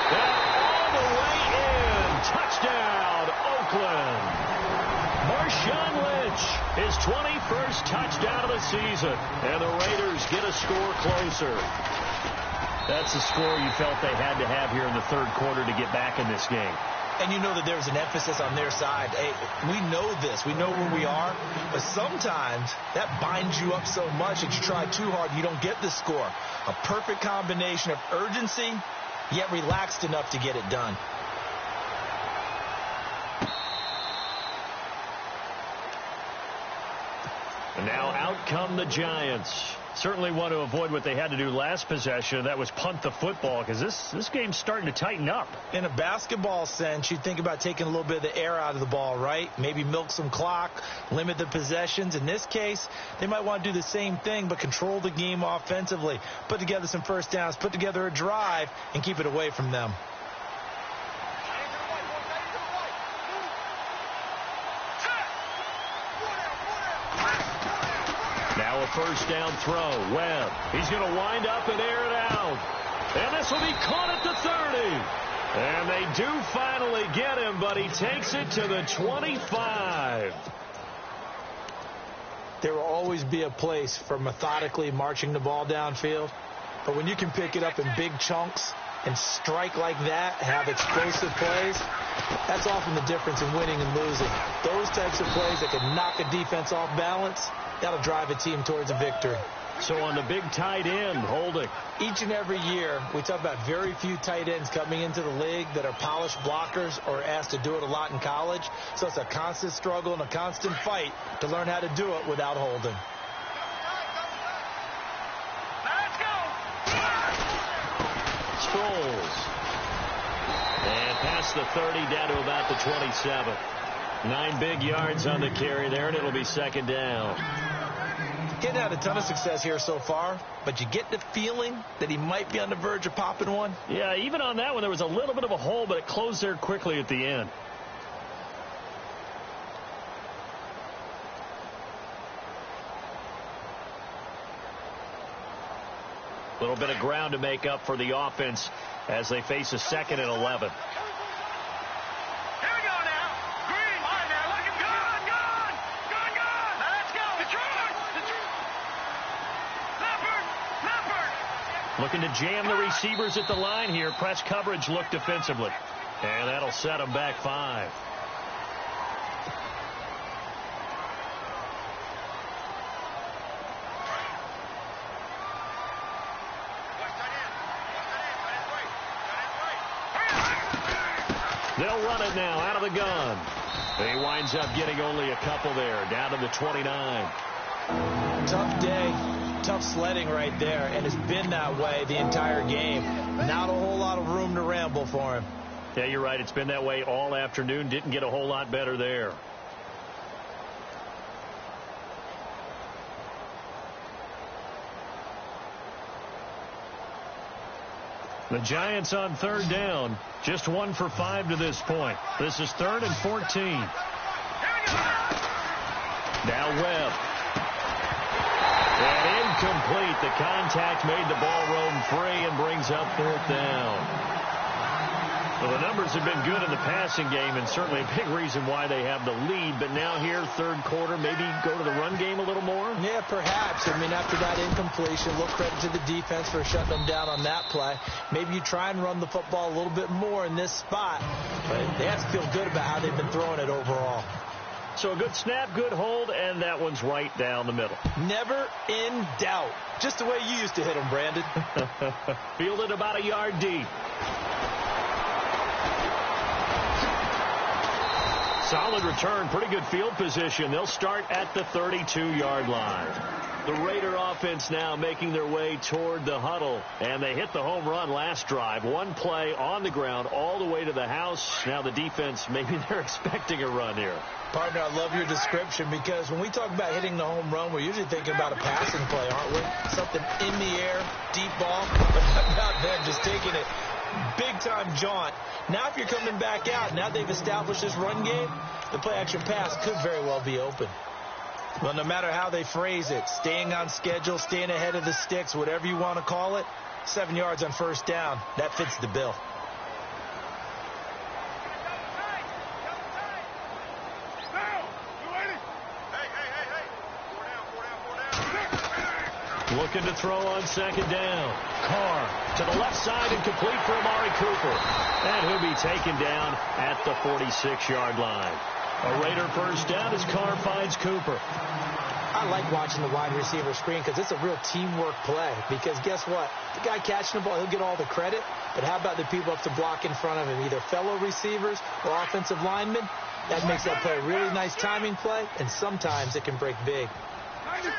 Speaker 4: And all the way in. Touchdown, Oakland. Marshawn Lynch, his 21st touchdown of the season. And the Raiders get a score closer. That's the score you felt they had to have here in the 3rd quarter to get back in this game.
Speaker 5: And you know that there's an emphasis on their side. Hey, we know this. We know where we are. But sometimes that binds you up so much that you try too hard, you don't get the score. A perfect combination of urgency, yet relaxed enough to get it done.
Speaker 4: And now out come the Giants. Certainly want to avoid what they had to do last possession. That was punt the football, because this game's starting to tighten up.
Speaker 5: In a basketball sense, you think about taking a little bit of the air out of the ball, right? Maybe milk some clock, limit the possessions. In this case, they might want to do the same thing, but control the game offensively. Put together some first downs, put together a drive, and keep it away from them.
Speaker 4: Now a first down throw. Webb. He's going to wind up and air it out. And this will be caught at the 30. And they do finally get him, but he takes it to the 25.
Speaker 5: There will always be a place for methodically marching the ball downfield. But when you can pick it up in big chunks and strike like that, have explosive plays, that's often the difference in winning and losing. Those types of plays that can knock a defense off balance, that'll drive a team towards a victory.
Speaker 4: So on the big tight end, Holding.
Speaker 5: Each and every year, we talk about very few tight ends coming into the league that are polished blockers or asked to do it a lot in college. So it's a constant struggle and a constant fight to learn how to do it without Holding.
Speaker 4: Sproles. And past the 30 down to about the 27. 9 big yards on the carry there, and it'll be second down.
Speaker 5: Getting had a ton of success here so far, but you get the feeling that he might be on the verge of popping one.
Speaker 4: Yeah, even on that one, there was a little bit of a hole, but it closed there quickly at the end. A little bit of ground to make up for the offense as they face a 2nd and 11. Looking to jam the receivers at the line here. Press coverage look defensively. And that'll set them back 5. They'll run it now out of the gun. He winds up getting only a couple there, down to the 29.
Speaker 5: Tough day. Tough sledding right there, and it's been that way the entire game. Not a whole lot of room to ramble for him.
Speaker 4: Yeah, you're right. It's been that way all afternoon. Didn't get a whole lot better there. The Giants on 3rd down. Just 1 for 5 to this point. This is 3rd and 14. Now Webb. And incomplete. The contact made the ball roam free and brings up 4th down. Well, the numbers have been good in the passing game and certainly a big reason why they have the lead. But now here, 3rd quarter, maybe go to the run game a little more?
Speaker 5: Yeah, perhaps. I mean, after that incompletion, a little credit to the defense for shutting them down on that play. Maybe you try and run the football a little bit more in this spot. But they have to feel good about how they've been throwing it overall.
Speaker 4: So a good snap, good hold, and that one's right down the middle.
Speaker 5: Never in doubt. Just the way you used to hit them, Brandon.
Speaker 4: Fielded about a yard deep. Solid return, pretty good field position. They'll start at the 32-yard line. The Raider offense now making their way toward the huddle. And they hit the home run last drive. One play on the ground all the way to the house. Now the defense, maybe they're expecting a run here.
Speaker 5: Partner, I love your description because when we talk about hitting the home run, we're usually thinking about a passing play, aren't we? Something in the air, deep ball. But how about them just taking it big-time jaunt? Now if you're coming back out, now they've established this run game, the play-action pass could very well be open. Well, no matter how they phrase it, staying on schedule, staying ahead of the sticks, whatever you want to call it, 7 yards on 1st down, that fits the bill.
Speaker 4: Looking to throw on 2nd down. Carr to the left side and complete for Amari Cooper. And he'll be taken down at the 46-yard line. A Raider 1st down as Carr finds Cooper.
Speaker 5: I like watching the wide receiver screen because it's a real teamwork play. Because guess what? The guy catching the ball, he'll get all the credit. But how about the people up to block in front of him, either fellow receivers or offensive linemen? That makes that play a really nice timing play, and sometimes it can break big.
Speaker 6: 93.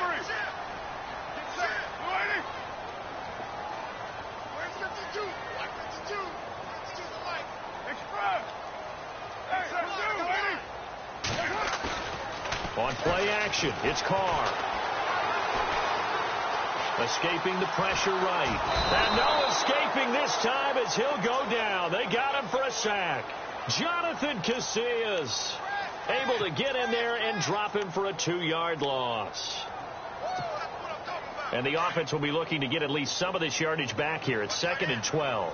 Speaker 4: On play action, it's Carr. Escaping the pressure right. And no escaping this time as he'll go down. They got him for a sack. Jonathan Casillas able to get in there and drop him for a 2-yard loss. And the offense will be looking to get at least some of this yardage back here. It's 2nd and 12.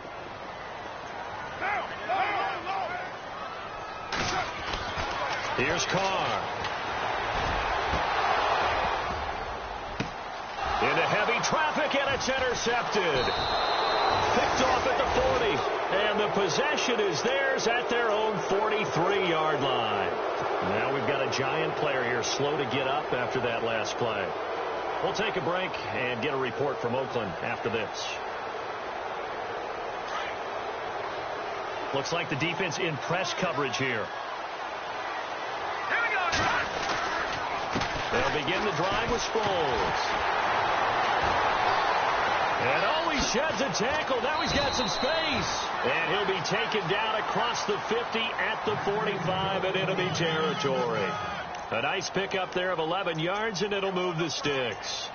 Speaker 4: Here's Carr. Into heavy traffic, and it's intercepted. Picked off at the 40. And the possession is theirs at their own 43-yard line. Now we've got a Giant player here slow to get up after that last play. We'll take a break and get a report from Oakland after this. Looks like the defense in press coverage here. They'll begin the drive with Sproles. And oh, he sheds a tackle. Now he's got some space. And he'll be taken down across the 50 at the 45 in enemy territory. A nice pickup there of 11 yards, and it'll move the sticks.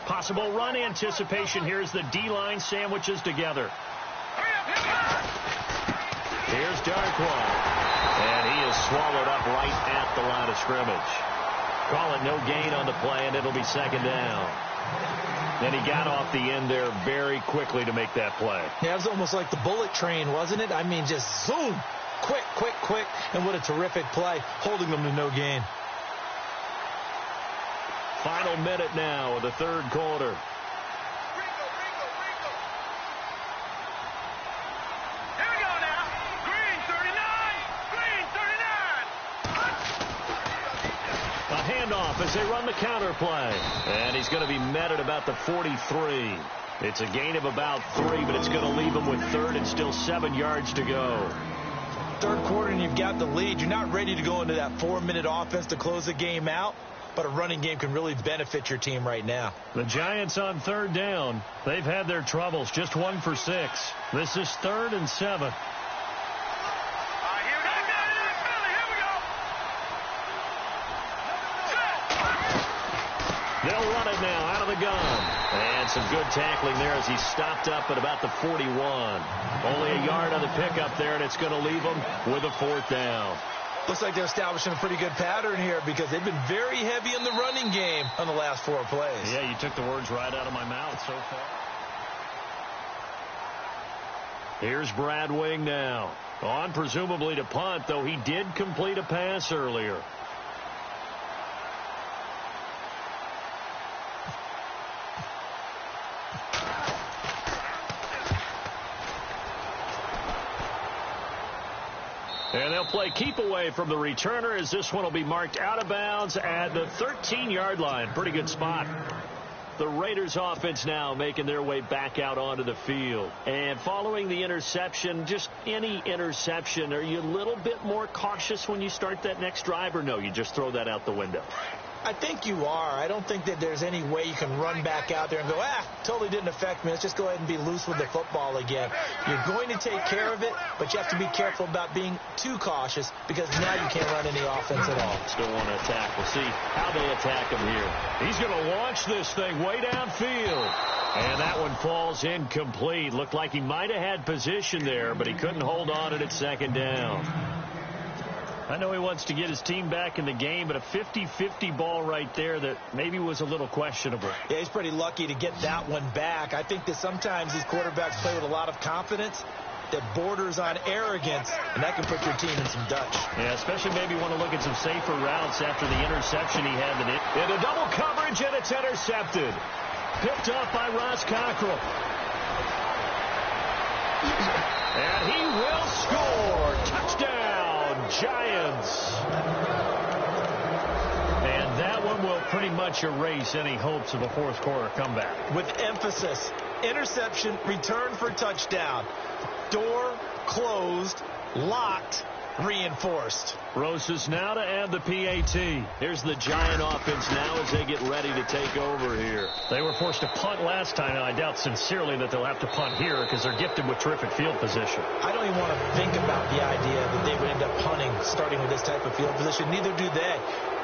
Speaker 4: Possible run anticipation here as the D-line sandwiches together. Here's Darkwa. And he is swallowed up right at the line of scrimmage. Call it no gain on the play, and it'll be second down. And he got off the end there very quickly to make that play.
Speaker 5: Yeah, it was almost like the bullet train, wasn't it? I mean, just zoom. Quick, quick, quick. And what a terrific play, holding them to no gain.
Speaker 4: Final minute now of the third quarter. As they run the counter play. And he's going to be met at about the 43. It's a gain of about 3, but it's going to leave him with third and still 7 yards to go.
Speaker 5: Third quarter and you've got the lead. You're not ready to go into that 4-minute offense to close the game out, but a running game can really benefit your team right now.
Speaker 4: The Giants on third down. They've had their troubles. Just 1 for 6. This is 3rd and 7. They'll run it now out of the gun. And some good tackling there as he stopped up at about the 41. Only a yard on the pickup there, and it's going to leave him with a 4th down.
Speaker 5: Looks like they're establishing a pretty good pattern here because they've been very heavy in the running game on the last 4 plays.
Speaker 4: Yeah, you took the words right out of my mouth so far. Here's Brad Wing now. On presumably to punt, though he did complete a pass earlier. And they'll play keep away from the returner as this one will be marked out of bounds at the 13-yard line. Pretty good spot. The Raiders offense now making their way back out onto the field. And following the interception, just any interception, are you a little bit more cautious when you start that next drive, or no, you just throw that out the window?
Speaker 5: I think you are. I don't think that there's any way you can run back out there and go, totally didn't affect me. Let's just go ahead and be loose with the football again. You're going to take care of it, but you have to be careful about being too cautious because now you can't run any offense at all.
Speaker 4: Still want to attack. We'll see how they attack him here. He's going to launch this thing way downfield. And that one falls incomplete. Looked like he might have had position there, but he couldn't hold on to it at second down. I know he wants to get his team back in the game, but a 50-50 ball right there that maybe was a little questionable.
Speaker 5: Yeah, he's pretty lucky to get that one back. I think that sometimes these quarterbacks play with a lot of confidence that borders on arrogance, and that can put your team in some Dutch.
Speaker 4: Yeah, especially maybe want to look at some safer routes after the interception he had. Into double coverage, and it's intercepted. Picked off by Ross Cockrell. And he will score. Touchdown, Giants. And that one will pretty much erase any hopes of a fourth quarter comeback.
Speaker 5: With emphasis, interception, return for touchdown. Door closed, locked, reinforced.
Speaker 4: Rosas now to add the PAT. Here's the Giant offense now as they get ready to take over here. They were forced to punt last time, and I doubt sincerely that they'll have to punt here because they're gifted with terrific field position.
Speaker 5: I don't even want to think about the idea that they would end up punting starting with this type of field position. Neither do they.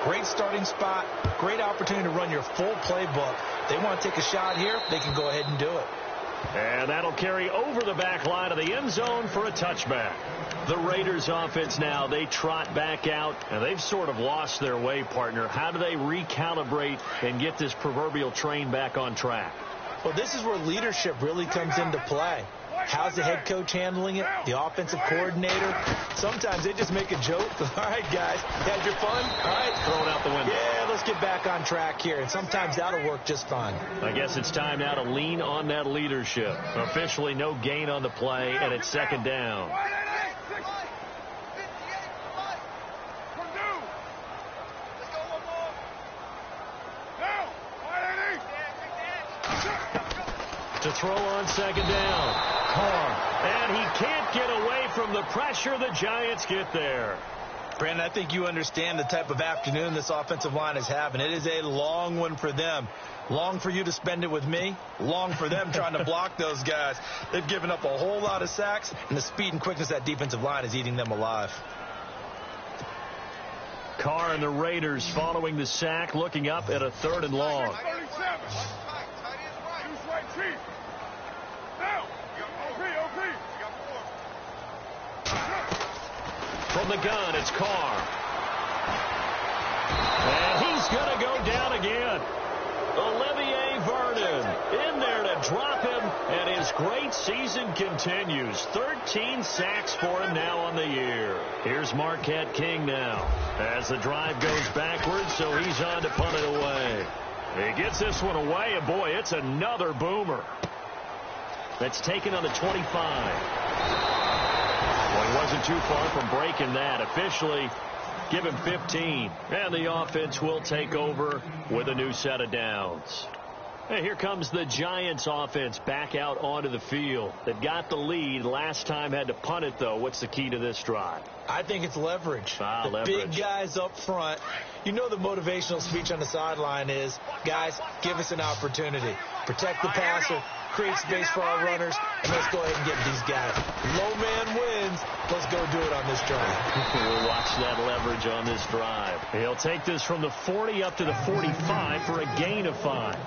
Speaker 5: Great starting spot, great opportunity to run your full playbook. They want to take a shot here, they can go ahead and do it.
Speaker 4: And that'll carry over the back line of the end zone for a touchback. The Raiders offense now, they trot back out, and they've sort of lost their way, partner. How do they recalibrate and get this proverbial train back on track?
Speaker 5: Well, this is where leadership really comes into play. How's the head coach handling it? The offensive coordinator? Sometimes they just make a joke. All right, guys, had your fun? All right.
Speaker 4: Throw it out the window.
Speaker 5: Yeah, let's get back on track here. And sometimes that'll work just fine.
Speaker 4: I guess it's time now to lean on that leadership. Officially no gain on the play, and it's second down. To throw on second down. Carr. And he can't get away from the pressure. The Giants get there.
Speaker 5: Brandon, I think you understand the type of afternoon this offensive line is having. It is a long one for them. Long for you to spend it with me. Long for them trying to block those guys. They've given up a whole lot of sacks, and the speed and quickness of that defensive line is eating them alive.
Speaker 4: Carr and the Raiders following the sack, looking up at a 3rd and long. From the gun, it's Carr. And he's going to go down again. Olivier Vernon in there to drop him, and his great season continues. 13 sacks for him now on the year. Here's Marquette King now as the drive goes backwards, so he's on to punt it away. He gets this one away, and boy, it's another boomer. That's taken on the 25. Well, he wasn't too far from breaking that. Officially, give him 15. And the offense will take over with a new set of downs. Hey, here comes the Giants offense back out onto the field. They've got the lead. Last time had to punt it, though. What's the key to this drive?
Speaker 5: I think it's leverage. The
Speaker 4: leverage.
Speaker 5: Big guys up front. You know the motivational speech on the sideline is, guys, give us an opportunity. Protect the passer, create space for our runners, and let's go ahead and get these guys. Low man wins. Let's go do it on this drive.
Speaker 4: We'll watch that leverage on this drive. He'll take this from the 40 up to the 45 for a gain of 5.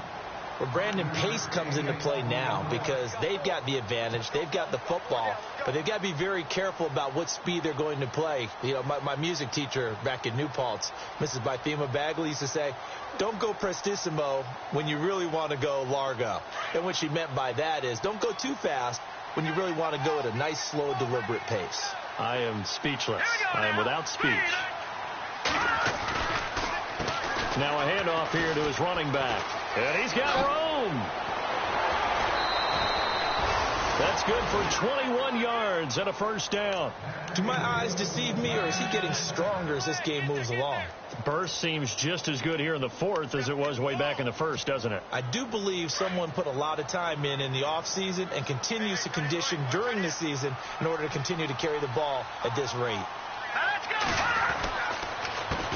Speaker 5: Well, Brandon, pace comes into play now because they've got the advantage. They've got the football, but they've got to be very careful about what speed they're going to play. You know, my music teacher back in New Paltz, Mrs. Bythema Bagley, used to say, don't go prestissimo when you really want to go largo. And what she meant by that is don't go too fast when you really want to go at a nice, slow, deliberate pace.
Speaker 4: I am speechless. I am without speech. Now a handoff here to his running back. And he's got room. That's good for 21 yards and a first down.
Speaker 5: Do my eyes deceive me, or is he getting stronger as this game moves along?
Speaker 4: Burst seems just as good here in the 4th as it was way back in the 1st, doesn't it?
Speaker 5: I do believe someone put a lot of time in the offseason and continues to condition during the season in order to continue to carry the ball at this rate.
Speaker 6: Let's go!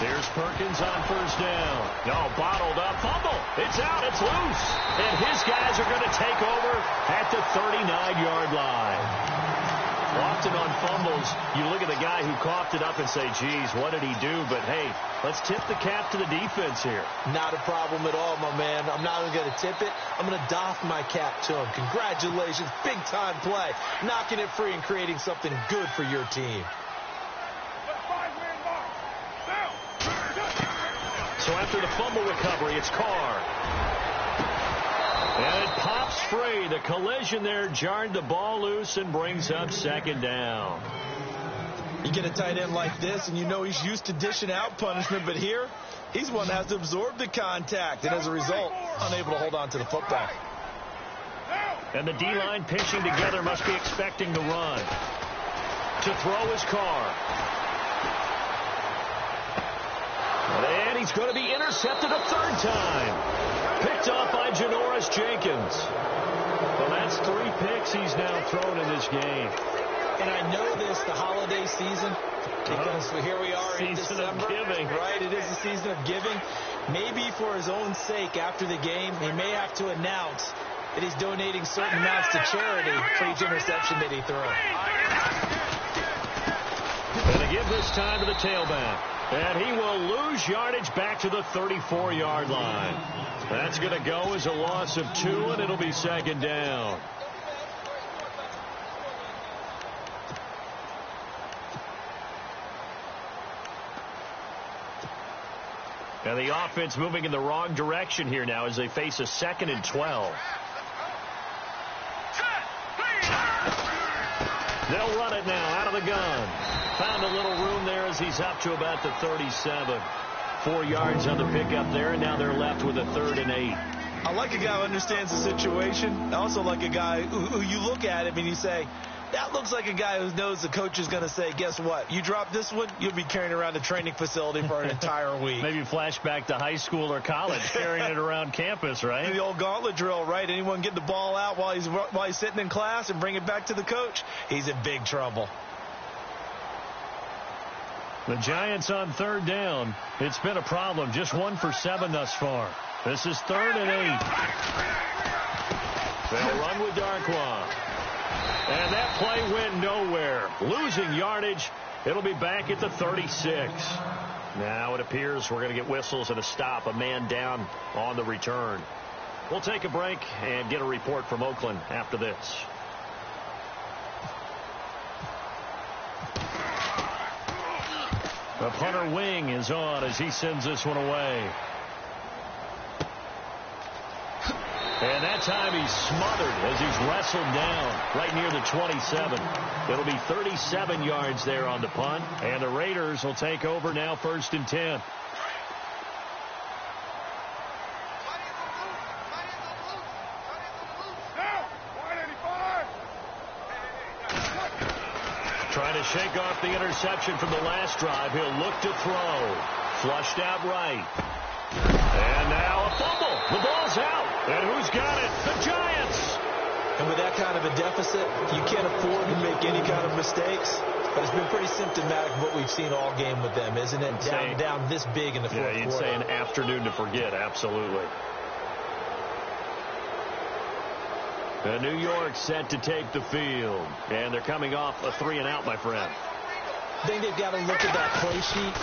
Speaker 4: There's Perkins on first down. No, bottled up. Fumble. It's out. It's loose. And his guys are going to take over at the 39-yard line. Often on fumbles, you look at the guy who coughed it up and say, geez, what did he do? But, hey, let's tip the cap to the defense here.
Speaker 5: Not a problem at all, my man. I'm not even going to tip it. I'm going to doff my cap to him. Congratulations. Big-time play. Knocking it free and creating something good for your team.
Speaker 4: So after the fumble recovery, it's Carr. And it pops free. The collision there jarred the ball loose and brings up second down.
Speaker 5: You get a tight end like this, and you know he's used to dishing out punishment, but here, he's one that has to absorb the contact, and as a result, unable to hold on to the football.
Speaker 4: And the D-line pinching together must be expecting the run. To throw is Carr. And he's going to be intercepted a 3rd time. Picked off by Janoris Jenkins. Well, that's 3 picks he's now thrown in this game.
Speaker 5: And I know this, the holiday season, because here we are in December.
Speaker 4: Season of giving.
Speaker 5: Right, it is the season of giving. Maybe for his own sake after the game, he may have to announce that he's donating certain amounts to charity for each interception that he throws.
Speaker 4: And to give this time to the tailback. And he will lose yardage back to the 34-yard line. That's going to go as a loss of 2, and it'll be second down. And the offense moving in the wrong direction here now as they face a 2nd and 12. They'll run it now out of the gun. Found a little room there as he's up to about the 37. 4 yards on the pickup there, and now they're left with a 3rd and 8.
Speaker 5: I like a guy who understands the situation. I also like a guy who you look at him and you say, that looks like a guy who knows the coach is going to say, guess what? You drop this one, you'll be carrying around the training facility for an entire week.
Speaker 4: Maybe flashback to high school or college, carrying it around campus, right?
Speaker 5: The old gauntlet drill, right? Anyone get the ball out while he's sitting in class and bring it back to the coach? He's in big trouble.
Speaker 4: The Giants on 3rd down. It's been a problem. Just 1 for 7 thus far. This is 3rd and 8. They'll run with Darkwa. And that play went nowhere. Losing yardage. It'll be back at the 36. Now it appears we're going to get whistles and a stop. A man down on the return. We'll take a break and get a report from Oakland after this. The punter wing is on as he sends this one away. And that time he's smothered as he's wrestled down right near the 27. It'll be 37 yards there on the punt. And the Raiders will take over now 1st and 10. Trying to shake off the interception from the last drive. He'll look to throw. Flushed out right. And now a fumble. The ball's out. And who's got it? The Giants.
Speaker 5: And with that kind of a deficit, you can't afford to make any kind of mistakes. But it's been pretty symptomatic of what we've seen all game with them, isn't it? Down this big in the fourth quarter.
Speaker 4: Yeah, you'd say an afternoon to forget. Absolutely. And New York set to take the field. And they're coming off a 3-and-out, my friend.
Speaker 5: I think they've got to look at that play sheet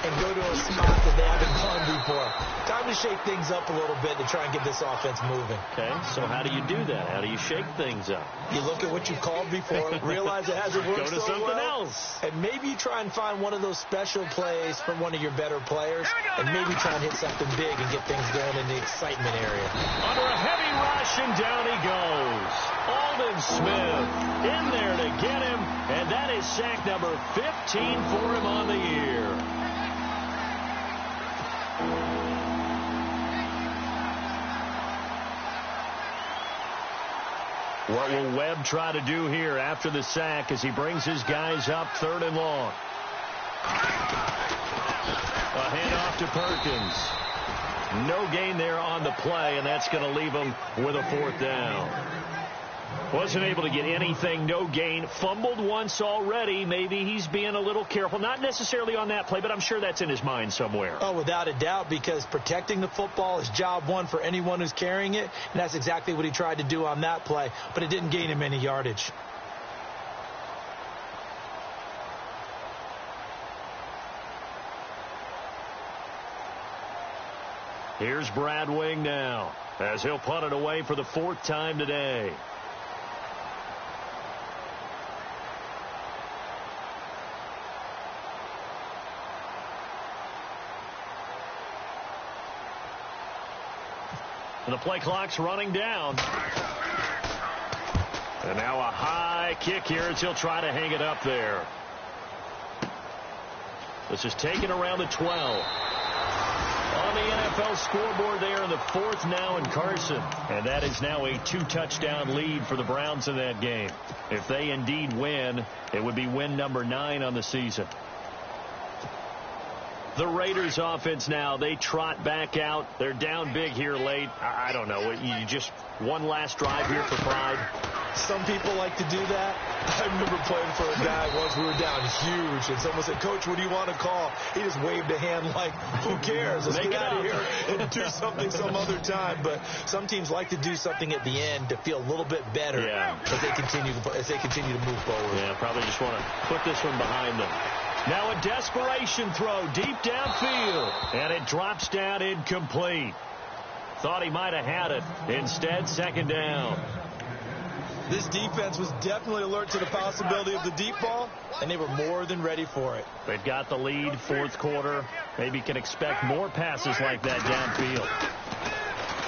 Speaker 5: and go to a spot that they haven't gone before. Time to shake things up a little bit to try and get this offense moving.
Speaker 4: Okay, so how do you do that? How do you shake things up?
Speaker 5: You look at what you called before, realize it hasn't worked
Speaker 4: Go to something
Speaker 5: well,
Speaker 4: else.
Speaker 5: and maybe you try and find one of those special plays from one of your better players, and maybe try and hit something big and get things going in the excitement area.
Speaker 4: Under a heavy rush, and down he goes. Aldon Smith in there to get him, and that is sack number 15 for him on the year. What will Webb try to do here after the sack as he brings his guys up 3rd and long? A handoff to Perkins. No gain there on the play, and that's going to leave him with a 4th down. Wasn't able to get anything, no gain. Fumbled once already. Maybe he's being a little careful. Not necessarily on that play, but I'm sure that's in his mind somewhere.
Speaker 5: Oh, without a doubt, because protecting the football is job one for anyone who's carrying it, and that's exactly what he tried to do on that play, but it didn't gain him any yardage.
Speaker 4: Here's Brad Wing now as he'll punt it away for the 4th time today. And the play clock's running down. And now a high kick here as he'll try to hang it up there. This is taken around the 12. On the NFL scoreboard there in the 4th now in Carson. And that is now a 2-touchdown lead for the Browns in that game. If they indeed win, it would be win number 9 on the season. The Raiders offense now, they trot back out. They're down big here late. I don't know. You just one last drive here for pride.
Speaker 5: Some people like to do that. I remember playing for a guy once. We were down huge, and someone said, "Coach, what do you want to call?" He just waved a hand like, "Who cares? Let's get out of here and do something some other time." But some teams like to do something at the end to feel a little bit better as they continue to move forward.
Speaker 4: Yeah, probably just want to put this one behind them. Now a desperation throw deep downfield, and it drops down incomplete. Thought he might have had it. Instead, 2nd down.
Speaker 5: This defense was definitely alert to the possibility of the deep ball, and they were more than ready for it.
Speaker 4: They've got the lead, fourth quarter. Maybe can expect more passes like that downfield.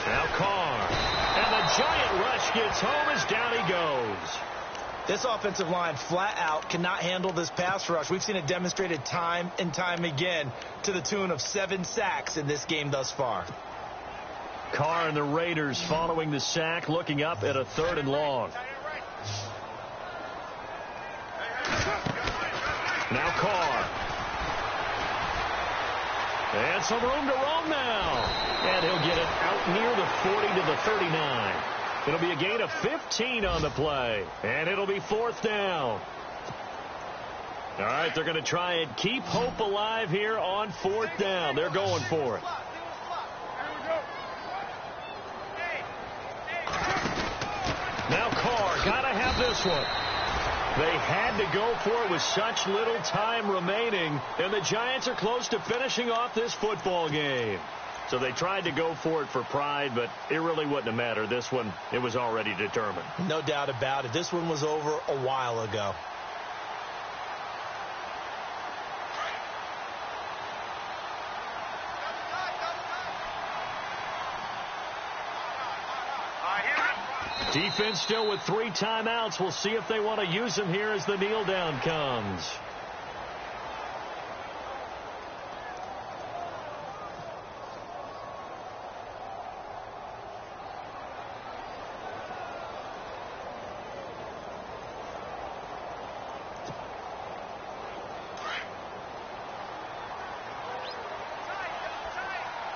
Speaker 4: Now Carr. And the giant rush gets home as down he goes.
Speaker 5: This offensive line flat out cannot handle this pass rush. We've seen it demonstrated time and time again to the tune of 7 sacks in this game thus far.
Speaker 4: Carr and the Raiders following the sack, looking up at a 3rd and long. Now Carr. And some room to roam now. And he'll get it out near the 40 to the 39. It'll be a gain of 15 on the play. And it'll be 4th down. All right, they're going to try and keep hope alive here on 4th down. They're going for it. Now Carr, got to have this one. They had to go for it with such little time remaining, and the Giants are close to finishing off this football game. So they tried to go for it for pride, but it really wouldn't have mattered. This one, it was already determined.
Speaker 5: No doubt about it. This one was over a while ago.
Speaker 4: Defense still with 3 timeouts. We'll see if they want to use them here as the kneel down comes.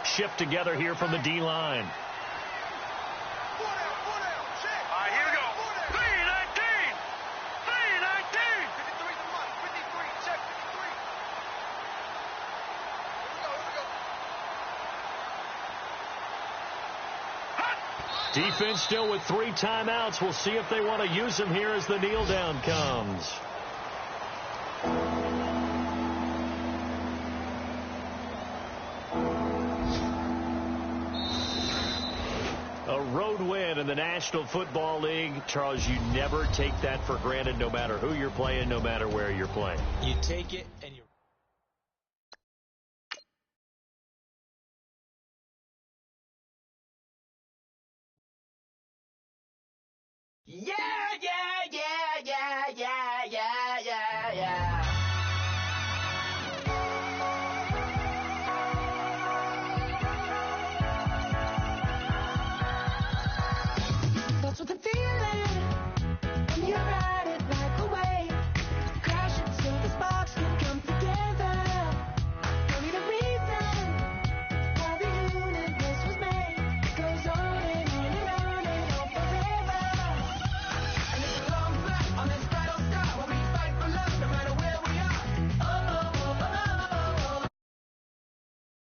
Speaker 4: Shift together here from the D-line. Defense still with 3 timeouts. We'll see if they want to use them here as the kneel down comes. A road win in the National Football League. Charles, you never take that for granted, no matter who you're playing, no matter where you're playing.
Speaker 5: You take it and you...
Speaker 7: Yeah, yeah!